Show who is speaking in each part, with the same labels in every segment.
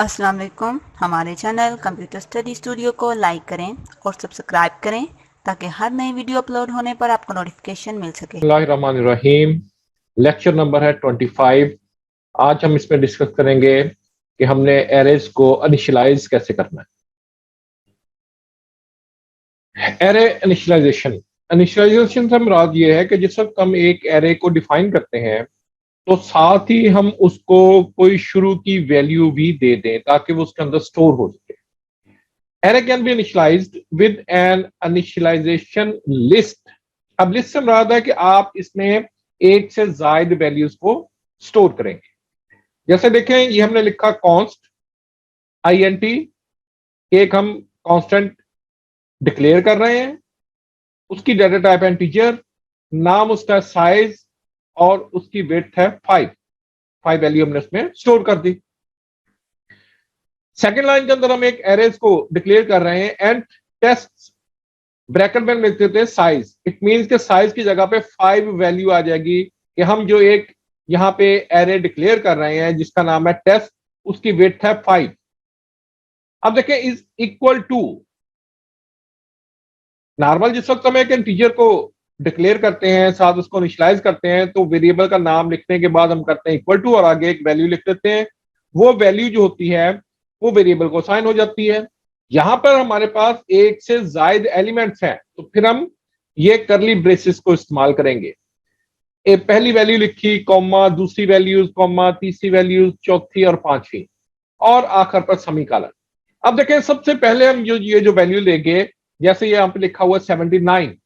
Speaker 1: अस्सलाम वालेकुम। हमारे चैनल कंप्यूटर स्टडी स्टूडियो को लाइक करें और सब्सक्राइब करें ताकि हर नई वीडियो अपलोड होने पर आपको नोटिफिकेशन मिल सके।
Speaker 2: बिस्मिल्लाहिर्रहमानिर्रहीम। लेक्चर नंबर है 25। आज हम इसमें डिस्कस करेंगे कि हमने एरेज को इनिशियलाइज कैसे करना है। एरे इनिशियलाइजेशन इनिशियलाइजेशन से मुराद ये है कि जिस वक्त हम एक एरे को डिफाइन करते हैं तो साथ ही हम उसको कोई शुरू की वैल्यू भी दे दें ताकि वो उसके अंदर स्टोर हो सके। Array can be initialized with an initialization list. अब लिस्ट से मुराद है कि आप इसमें एक से ज्यादा वैल्यूज को स्टोर करेंगे। जैसे देखें, ये हमने लिखा कॉन्स्ट INT, एक हम कांस्टेंट डिक्लेयर कर रहे हैं, उसकी डाटा टाइप इंटीजर, नाम उसका साइज और उसकी विड्थ है 5 वैल्यू हमने उसमें स्टोर कर दी। सेकेंड लाइन के अंदर हम एक एरेज को डिक्लेयर कर रहे हैं एंड टेस्ट ब्रैकेट में लिखते थे साइज। इट मींस के साइज की जगह पे 5 वैल्यू आ जाएगी कि हम जो एक यहां पे एरे डिक्लेयर कर रहे हैं जिसका नाम है टेस्ट, उसकी विड्थ है 5। अब देखें, इज इक्वल टू नॉर्मल जिस वक्त हम एक इंटीजर को डिक्लेयर करते हैं साथ उसको इनिशियलाइज करते हैं तो वेरिएबल का नाम लिखने के बाद हम करते हैं इक्वल टू और आगे एक वैल्यू लिख देते हैं। वो वैल्यू जो होती है वो वेरिएबल को असाइन हो जाती है। यहां पर हमारे पास एक से ज्यादा एलिमेंट्स हैं तो फिर हम ये करली ब्रेसेस को इस्तेमाल करेंगे। एक पहली वैल्यू लिखी, कॉमा, दूसरी वैल्यूज कॉमा, तीसरी वैल्यूज, चौथी और पांचवी, और आखिर पर सेमीकोलन। अब देखें, सबसे पहले हम ये जो वैल्यू लेंगे, जैसे ये यहाँ पे लिखा हुआ 79,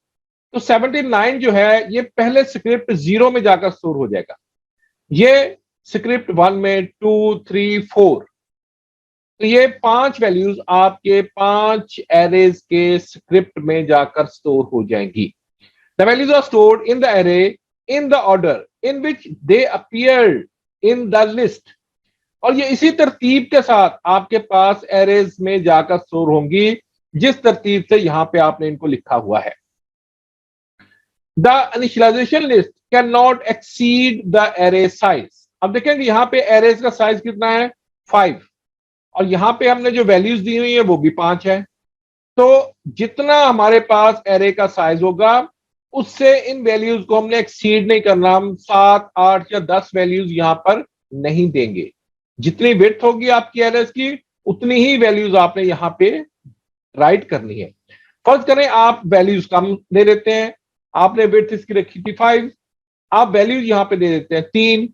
Speaker 2: तो 79 जो है ये पहले स्क्रिप्ट 0 में जाकर स्टोर हो जाएगा। ये स्क्रिप्ट 1 में 2 3 4, तो ये 5 वैल्यूज आपके 5 एरेज के स्क्रिप्ट में जाकर स्टोर हो जाएंगी। The values are stored in the array in the order in which they appeared in the list. और ये इसी तरतीब के साथ आपके पास एरेज में जाकर स्टोर होंगी जिस तरतीब से यहां पे आपने इनको लिखा हुआ है। The initialization list can not exceed the array size. अब देखेंगे यहां पे एरेज का साइज कितना है, 5, और यहां पे हमने जो वैल्यूज दी हुई है वो भी 5 है। तो जितना हमारे पास एरे का साइज होगा उससे इन वैल्यूज को हमने एक्सीड नहीं करना। हम 7 8 या 10 वैल्यूज यहां पर नहीं देंगे। जितनी विड्थ होगी आपकी एरेज की उतनी ही वैल्यूज आपने यहां पे राइट करनी है। फर्ज करें आप वैल्यूज कम दे देते हैं, आपने विड्थ इसकी रखी थी 5, आप वैल्यूज यहां पे दे देते हैं 3,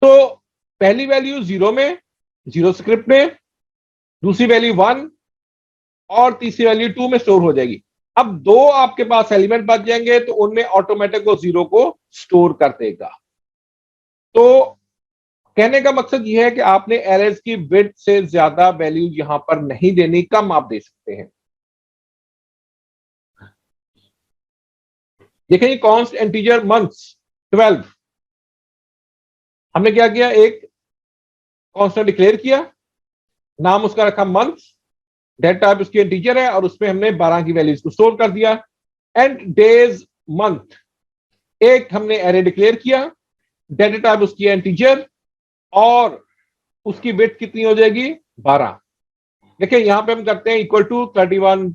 Speaker 2: तो पहली वैल्यू 0 में, 0 स्क्रिप्ट में, दूसरी वैल्यू 1 और तीसरी वैल्यू 2 में स्टोर हो जाएगी। अब 2 आपके पास एलिमेंट बच जाएंगे तो उनमें ऑटोमेटिक वो 0 को स्टोर कर देगा। तो कहने का मकसद यह है कि आपने एरेज की विड्थ से ज्यादा वैल्यू यहां पर नहीं देनी, कम आप दे सकते हैं। देखिए, कॉन्स्ट इंटीजर मंथ्स 12, हमने क्या किया, एक कॉन्स्टेंट डिक्लेयर किया, नाम उसका रखा मंथ्स, डेट टाइप उसकी इंटीजर है और उसमें हमने 12 की वैल्यूज को स्टोर कर दिया। एंड डेज मंथ, एक हमने एरे डिक्लेयर किया, डेटा टाइप उसकी इंटीजर और उसकी विड्थ कितनी हो जाएगी, 12। देखिए यहां पे हम करते हैं इक्वल टू 31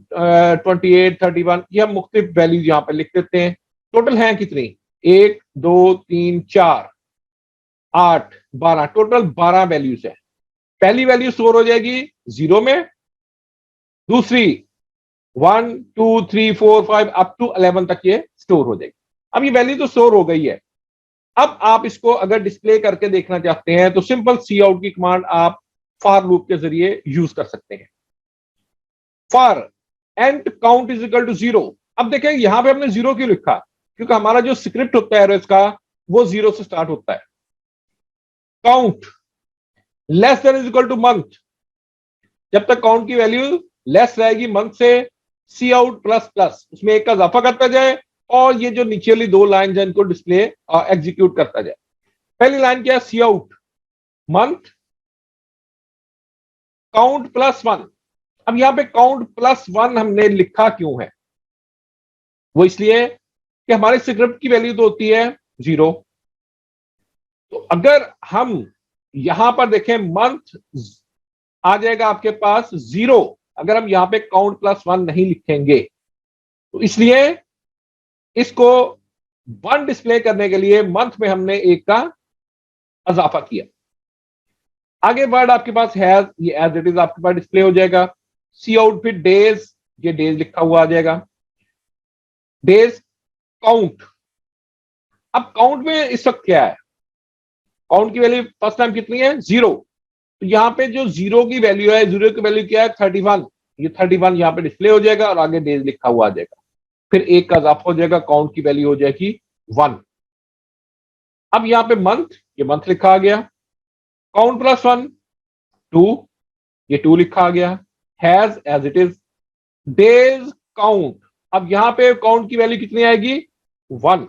Speaker 2: 28 31, ये हम मुख्तलिफ वैल्यूज यहां पे लिख देते हैं। टोटल हैं कितनी, 1 2 3 4 8 12, टोटल 12 वैल्यूज है। पहली वैल्यू स्टोर हो जाएगी 0 में, दूसरी 1 2 3 4 5 अप टू 11 तक ये स्टोर हो जाएगी। अब ये वैल्यू तो स्टोर हो गई है। अब आप इसको अगर डिस्प्ले करके देखना चाहते हैं तो सिंपल सी आउट की कमांड आप फॉर लूप के जरिए यूज कर सकते हैं। For and count is equal to 0। अब देखें यहां पे हमने 0 क्यों लिखा, क्योंकि हमारा जो स्क्रिप्ट होता है एरेज का वो 0 से स्टार्ट होता है। Count less than is equal two month, जब तक काउंट की वैल्यू लेस रहेगी मंथ से, सी आउट प्लस प्लस, उसमें एक का इजाफा करता जाए और ये जो नीचे वाली 2 लाइन है इनको डिस्प्ले एग्जीक्यूट करता जाए। पहली लाइन क्या है, सी आउट मंथ काउंट प्लस 1। अब यहां पे काउंट प्लस 1 हमने लिखा क्यों है, वो इसलिए कि हमारे स्क्रिप्ट की वैल्यू तो होती है 0। तो अगर हम यहां पर देखें मंथ आ जाएगा आपके पास 0 अगर हम यहाँ पे काउंट प्लस 1 नहीं लिखेंगे। तो इसलिए इसको 1 डिस्प्ले करने के लिए मंथ में हमने 1 का इजाफा किया। आगे वर्ड आपके पास हैज, ये एज इट इज आपके पास डिस्प्ले हो जाएगा। सी आउट फिर डेज, ये डेज लिखा हुआ आ जाएगा। डेज काउंट, अब काउंट में इस वक्त क्या है, काउंट की वैल्यू फर्स्ट टाइम कितनी है 0, तो यहां पे जो 0 की वैल्यू है, 0 की वैल्यू क्या है 31, ये 31 यहां पे डिस्प्ले हो जाएगा और आगे डेज लिखा हुआ आ जाएगा। फिर 1 का इजाफा हो जाएगा, काउंट की वैल्यू हो जाएगी 1। अब यहां पे मंथ, ये मंथ लिखा आ गया। काउंट प्लस 1 2, ये 2 लिखा आ गया। Has as it is. Days count, अब यहां पे काउंट की वैल्यू कितनी आएगी 1।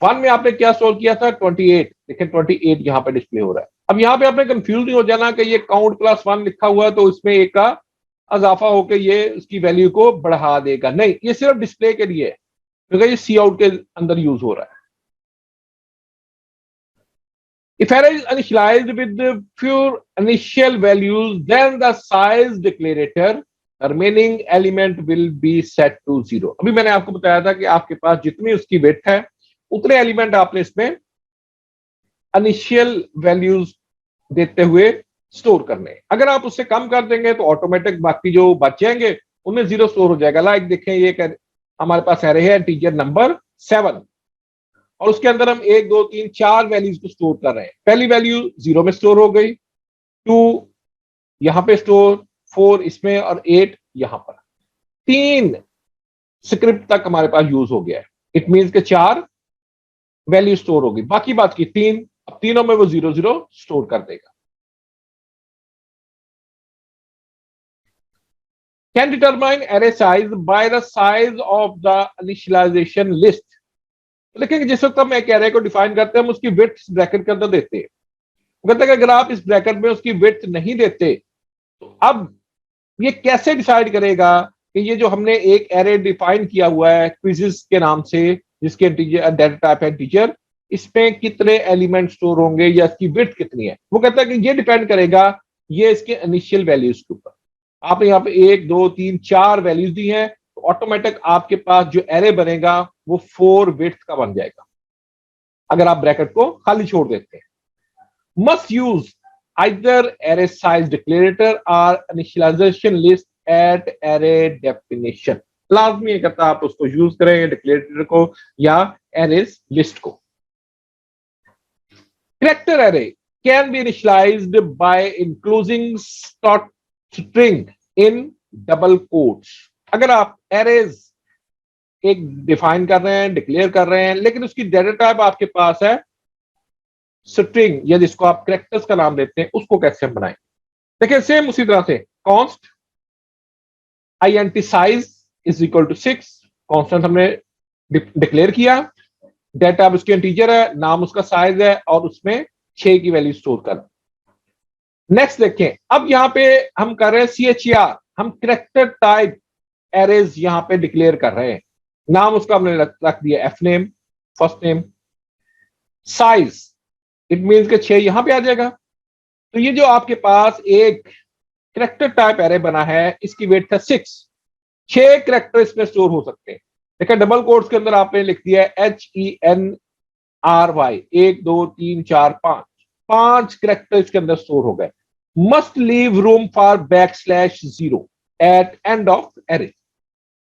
Speaker 2: 1 में आपने क्या स्टोर किया था 28, देखिए 28 यहां पे डिस्प्ले हो रहा है। अब यहां पे आपने कंफ्यूज नहीं हो जाना कि ये काउंट प्लस 1 लिखा हुआ है तो इसमें 1 का इजाफा होकर ये उसकी वैल्यू को बढ़ा देगा, नहीं, ये सिर्फ डिस्प्ले के लिए है क्योंकि ये सी आउट के अंदर यूज हो रहा है। If array is initialized with the few initial values, then the size declarator remaining element will be set to 0। अभी मैंने आपको बताया था कि आपके पास जितनी उसकी विड्थ है उतने एलिमेंट आपने इसमें इनिशियल वैल्यूज देते हुए स्टोर करने। अगर आप उससे कम कर देंगे तो ऑटोमेटिक बाकी जो बच जाएंगे उनमें 0 स्टोर हो जाएगा। लाइक देखें, ये हमारे पास एरे है इंटीजर नंबर 7 और उसके अंदर हम 1 2 3 4 वैल्यूज को स्टोर कर रहे हैं। पहली वैल्यू 0 में स्टोर हो गई, 2 यहां पे स्टोर, 4 इसमें और 8 यहां पर। 3 स्क्रिप्ट तक हमारे पास यूज हो गया है। इट मींस के 4 वैल्यू स्टोर होगी, बाकी बात की 3, अब तीनों में वो 0 0 स्टोर कर देगा। Can determine array size by the size of the initialization list. लेकिन जिस वक्त हम एक एरे को डिफाइन करते हैं हम उसकी विड्थ ब्रैकेट के अंदर देते हैं। कहते हैं कि अगर आप इस ब्रैकेट में उसकी विड्थ नहीं देते तो अब ये कैसे डिसाइड करेगा कि ये जो हमने एक एरे डिफाइन किया हुआ है क्विज़िस के नाम से, जिसके डेटा टाइप है इंटीजर, इसमें कितने एलिमेंट स्टोर होंगे या इसकी विड्थ कितनी है। वो कहता है कि ये डिपेंड करेगा ये इसके इनिशियल वैल्यूज के ऊपर। आपने यहाँ पे 1 2 3 4 वैल्यूज दी हैं तो ऑटोमेटिक आपके पास जो एरे बनेगा वो 4 विड्थ का बन जाएगा अगर आप ब्रैकेट को खाली छोड़ देते हैं। Must use either array size declarator or initialization list at array definition। लाजमी करता आप उसको यूज करें डिक्लेरेटर को या एरेज लिस्ट को। Character array can be initialized by including string in double quotes। अगर आप एरेज एक डिफाइन कर रहे हैं, डिक्लेयर कर रहे हैं, लेकिन उसकी डेटा टाइप आपके पास है स्ट्रिंग या जिसको आप कैरेक्टर्स का नाम देते हैं, उसको कैसे हम बनाएं। देखिए सेम उसी तरह से const int size is equal to 6, constant हमने डिक्लेयर किया, डेटा अब उसकी इंटीजर है, नाम उसका साइज है और उसमें 6 की वैल्यू स्टोर कर। नेक्स्ट देखें, अब यहां पे हम कर रहे हैं CHER, हम कैरेक्टर टाइप एरेज यहां पे डिक्लेयर कर रहे हैं। नाम उसका हमने रख दिया F name, first name. Size it means के 6 यहां पे आ जाएगा। तो ये जो आपके पास एक कैरेक्टर टाइप एरे बना है इसकी वेट है 6 कैरेक्टर इसमें स्टोर हो सकते हैं। देखिए डबल कोट्स के अंदर आपने लिख दिया है HENRY 1 2 3 4 5 कैरेक्टर इसके अंदर स्टोर हो गए। Must leave room for \0 at end of array.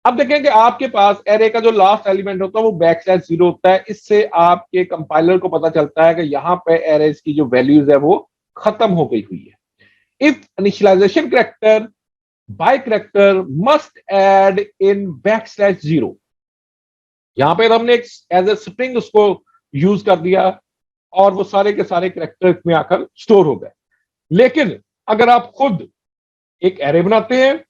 Speaker 2: अब देखें कि आपके पास एरे का जो लास्ट एलिमेंट होता है वो \0 होता है। इससे आपके कंपाइलर को पता चलता है कि यहां पे एरेज की जो वैल्यूज है वो खत्म हो गई हुई है। If initialization character by character must add in \0, यहां पे हमने एक एज ए स्ट्रिंग उसको यूज कर दिया और वो सारे के सारे कैरेक्टर में आकर स्टोर हो गए। लेकिन अगर आप खुद एक एरे बनाते हैं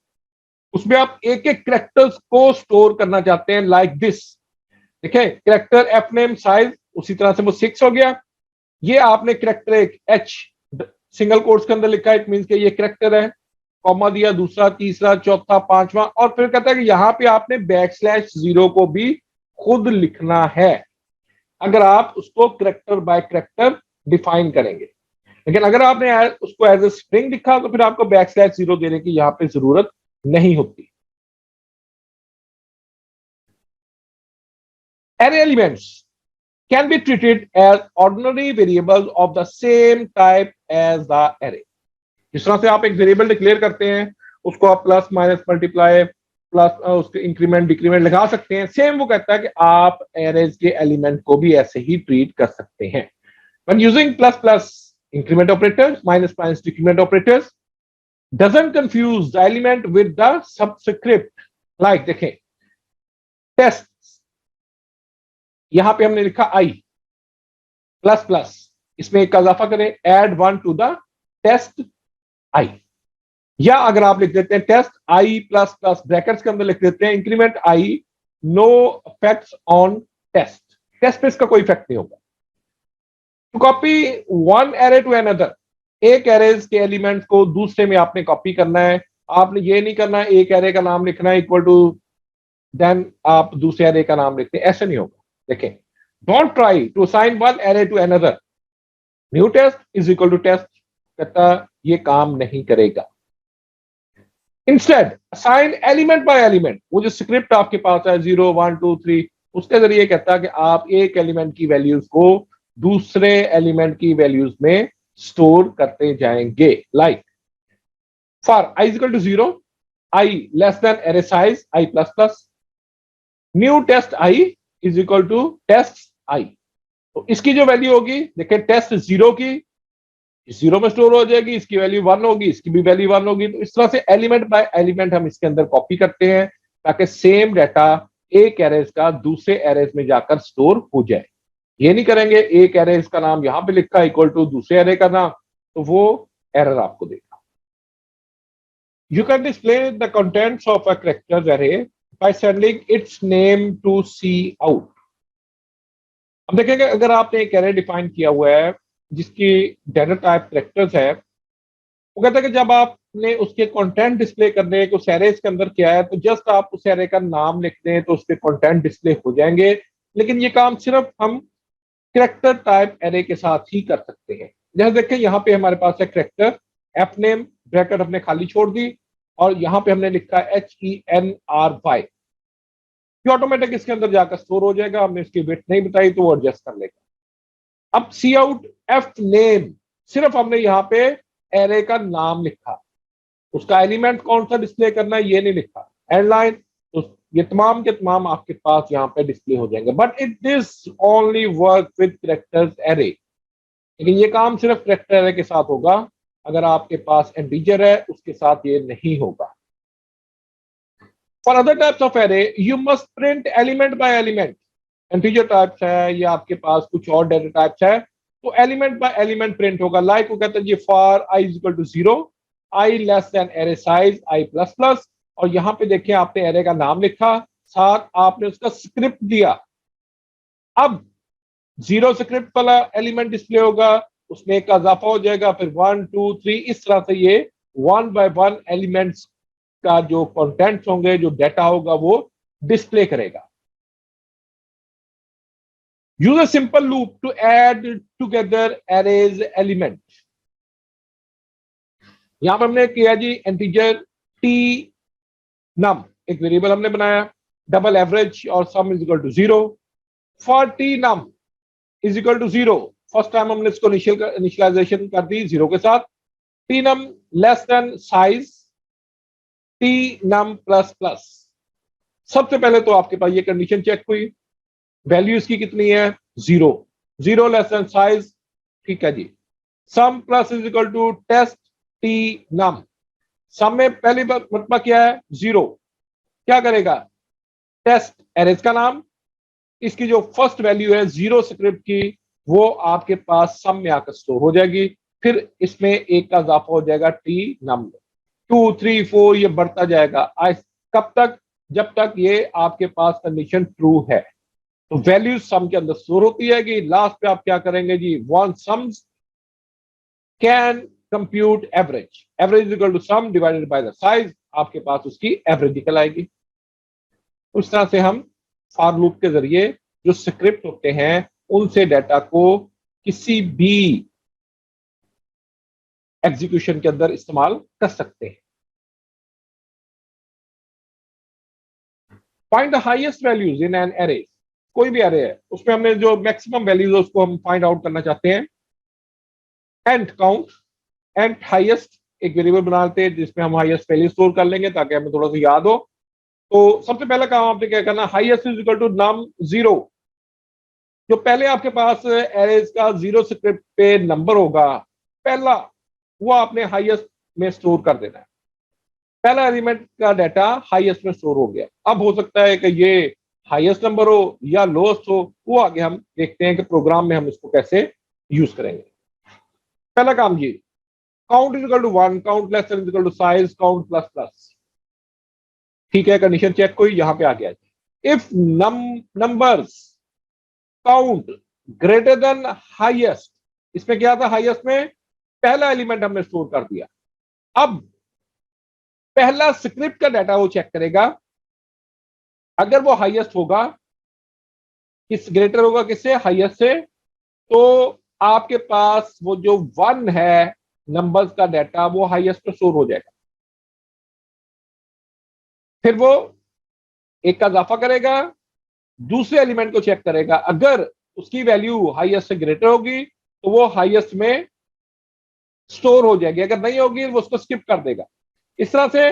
Speaker 2: उसमें आप एक एक कैरेक्टर्स को स्टोर करना चाहते हैं लाइक दिस। देखिए कैरेक्टर एफ नेम साइज उसी तरह से वो 6 हो गया। ये आपने कैरेक्टर एक H सिंगल कोट्स के अंदर लिखा है, इट मींस के ये कैरेक्टर है, कॉमा दिया, दूसरा तीसरा चौथा पांचवा, और फिर कहता है कि यहां पे आपने \0 को भी खुद लिखना है अगर आप उसको कैरेक्टर बाय कैरेक्टर डिफाइन करेंगे। लेकिन अगर आपने उसको एज ए स्ट्रिंग लिखा तो फिर आपको \0 देने की यहां पे जरूरत नहीं होती। Array elements can be treated as ordinary variables of the same type as the array। जिस तरह से आप एक वेरिएबल डिक्लेयर करते हैं, उसको आप प्लस माइनस मल्टीप्लाई प्लस उसके इंक्रीमेंट डिक्रीमेंट लगा सकते हैं, सेम वो कहता है कि आप एरेज के एलिमेंट को भी ऐसे ही ट्रीट कर सकते हैं। When using plus plus increment operators, minus minus decrement operators doesn't confuse the element with the subscript। like देखें टेस्ट, यहां पे हमने लिखा i प्लस प्लस, इसमें एक का इजाफा करें, add 1 to the test i, या अगर आप लिख देते हैं test i plus plus brackets के अंदर लिख देते हैं increment i no effects on test, test पे इसका कोई इफेक्ट नहीं होगा। To copy one array to another, एक एरेज के एलिमेंट्स को दूसरे में आपने कॉपी करना है। आपने ये नहीं करना है एक एरे का नाम लिखना है इक्वल टू देन आप दूसरे एरे का नाम लिखते हैं, ऐसे नहीं होगा। देखें, don't try to assign one array to another, new test is equal to test, कहता ये काम नहीं करेगा। Instead assign element by element, वो जो स्क्रिप्ट आपके पास है 0 1 2 3, उसके जरिए कहता है कि आप एक एलिमेंट की वैल्यूज को दूसरे एलिमेंट की वैल्यूज में स्टोर करते जाएंगे। Like for i is equal to 0, i less than array size i plus plus, new test i is equal to test i। तो इसकी जो वैल्यू होगी, देखिए टेस्ट 0 की 0 में स्टोर हो जाएगी, इसकी वैल्यू 1 होगी, इसकी भी वैल्यू 1 होगी। तो इस तरह से एलिमेंट बाय एलिमेंट हम इसके अंदर कॉपी करते हैं ताकि सेम डाटा एक एरेज का दूसरे एरेज में जाकर स्टोर हो जाए। ये नहीं करेंगे एक एरेज का नाम यहां पे लिखा इक्वल टू दूसरे एरे का नाम, तो वो एरर आपको देगा। You can display the contents of a characters array by sending its name to C out. अब देखेंगे अगर आपने एक एरे डिफाइन किया हुआ है जिसकी डाटा टाइप कैरेक्टर्स है, वो कहता है कि जब आपने उसके कंटेंट डिस्प्ले करने को उस एरेज के अंदर किया है तो जस्ट आप उस एरे का नाम लिख दें तो उसके कंटेंट डिस्प्ले हो जाएंगे। लेकिन ये काम सिर्फ हम कैरेक्टर टाइप एरे के साथ ही कर सकते हैं। जैसे देखें यहाँ पे हमारे पास है कैरेक्टर, एफ नेम ब्रैकेट हमने खाली छोड़ दी और यहाँ पे हमने लिखा HENRY, ये ऑटोमेटिक इसके अंदर जाकर स्टोर हो जाएगा। हमने इसकी विड्थ नहीं बताई तो वो एडजस्ट कर लेगा। अब सी आउट एफ नेम, सिर्फ हमने यहाँ पे एरे का नाम लिखा, उसका एलिमेंट कौन सा डिस्प्ले करना है ये नहीं लिखा। एंड लाइन, तो ये तमाम के तमाम आपके पास यहाँ पे डिस्प्ले हो जाएंगे। But it this only work with characters array, लेकिन ये काम सिर्फ कैरेक्टर एरे के साथ होगा। अगर आपके पास इंटीजर है उसके साथ ये नहीं होगा। For other types of array you must print element by element. Integer types है या आपके पास कुछ और डेटा टाइप्स है तो एलिमेंट बाय एलिमेंट प्रिंट होगा। लाइक वो कहता है जी for i is equal to 0, i less than array size i plus plus, और यहां पे देखिए आपने एरे का नाम लिखा, साथ आपने उसका स्क्रिप्ट दिया। अब 0 स्क्रिप्ट वाला एलिमेंट डिस्प्ले होगा, उसमें एक का इजाफा हो जाएगा, फिर 1 2 3, इस तरह से ये 1 बाय 1 एलिमेंट्स का जो कंटेंट्स होंगे, जो डाटा होगा वो डिस्प्ले करेगा। Use a simple loop to add together arrays element. यहां पर हमने किया जी इंटीजर t num, एक वेरिएबल हमने बनाया, डबल एवरेज और sum is equal to 0। For t num is equal to 0, first time हमने इसको इनिशियलाइजेशन कर दी 0 के साथ। t num less than size t num plus plus, सबसे पहले तो आपके पास ये कंडीशन चेक हुई, वैल्यू इसकी कितनी है 0, 0 लेस देन साइज, ठीक है जी। Sum plus is equal to test t num, sum में पहली मतलब क्या है 0, क्या करेगा टेस्ट एरेज का नाम, इसकी जो फर्स्ट वैल्यू है 0 स्क्रिप्ट की वो आपके पास सम में आकर स्टोर हो जाएगी। फिर इसमें एक का इजाफा हो जाएगा t num, 2 3 4 ये बढ़ता जाएगा। कब तक, जब तक ये आपके पास कंडीशन ट्रू है। तो वैल्यू सम के अंदर स्टोर होती है कि लास्ट पे आप क्या करेंगे जी, one sums can compute average, average equal to sum divided by the size, आपके पास उसकी एवरेज निकल आएगी। उस तरह से हम फॉर लूप के जरिए जो स्क्रिप्ट होते हैं उनसे डाटा को किसी भी एग्जीक्यूशन के अंदर इस्तेमाल कर सकते हैं। Find the highest values in an array, कोई भी एरे है उसमें हमने जो मैक्सिमम वैल्यूज है उसको हम फाइंड आउट करना चाहते हैं। एंड काउंट, एंड हाईएस्ट एक वेरिएबल बना लेते हैं जिसमें हम हाईएस्ट वैल्यू स्टोर कर लेंगे ताकि हमें थोड़ा सा याद हो। तो सबसे पहला काम आपने क्या करना, highest is equal to num zero. जो पहले आपके पास एरेज का जीरो स्क्रिप्ट पे नंबर होगा पहला, वो आपने हाईएस्ट में स्टोर कर देना है। पहला एलिमेंट का डाटा हाईएस्ट में स्टोर हो गया। अब हो सकता है कि ये हाईएस्ट नंबर हो या लोएस्ट हो, वो आगे हम देखते हैं कि प्रोग्राम में हम इसको कैसे यूज करेंगे। पहला काम ये, count is equal to 1, count less than is equal to size, count plus plus. ठीक है, कंडीशन चेक कोई यहां पे आ गया। If numbers count greater than highest, इसमें क्या था, हाईएस्ट में पहला एलिमेंट हमने स्टोर कर दिया। अब पहला स्क्रिप्ट का डाटा वो चेक करेगा, अगर वो हाईएस्ट होगा, किस ग्रेटर होगा किससे, हाईएस्ट से, तो आपके पास वो जो 1 है नंबर्स का डाटा वो हाईएस्ट पे स्टोर हो जाएगा। फिर वो एक का इजाफा करेगा, दूसरे एलिमेंट को चेक करेगा, अगर उसकी वैल्यू हाईएस्ट से ग्रेटर होगी तो वो हाईएस्ट में स्टोर हो जाएगी, अगर नहीं होगी वो उसको स्किप कर देगा। इस तरह से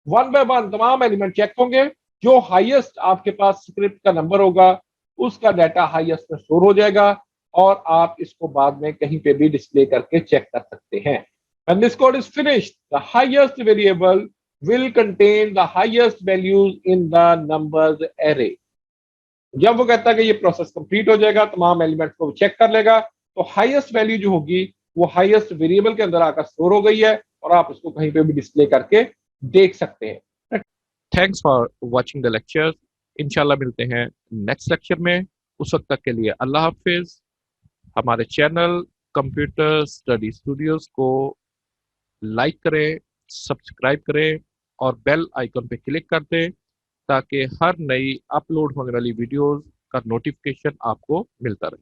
Speaker 2: 1 बाय 1 तमाम एलिमेंट चेक होंगे। जो हाईएस्ट आपके पास स्क्रिप्ट का नंबर होगा उसका डाटा हाईएस्ट में स्टोर हो जाएगा और आप इसको बाद में कहीं पे भी डिस्प्ले करके चेक कर सकते हैं। When this code is finished, the highest variable will contain the highest values in the numbers array. जब वो कहता है कि ये प्रोसेस कंप्लीट हो जाएगा, तमाम एलिमेंट्स को चेक कर लेगा, तो हाईएस्ट वैल्यू जो होगी वो हाईएस्ट वेरिएबल के अंदर आकर स्टोर हो गई है और आप उसको कहीं पे भी डिस्प्ले करके देख सकते हैं।
Speaker 3: Thanks for watching the lecture. इंशाल्लाह मिलते हैं नेक्स्ट लेक्चर में। उस वक्त तक के लिए अल्लाह हाफिज। हमारे चैनल कंप्यूटर स्टडी स्टूडियोज को लाइक करें, सब्सक्राइब करें और बेल आइकन पे क्लिक कर दें ताकि हर नई अपलोड होने वाली वीडियोस का नोटिफिकेशन आपको मिलता रहे।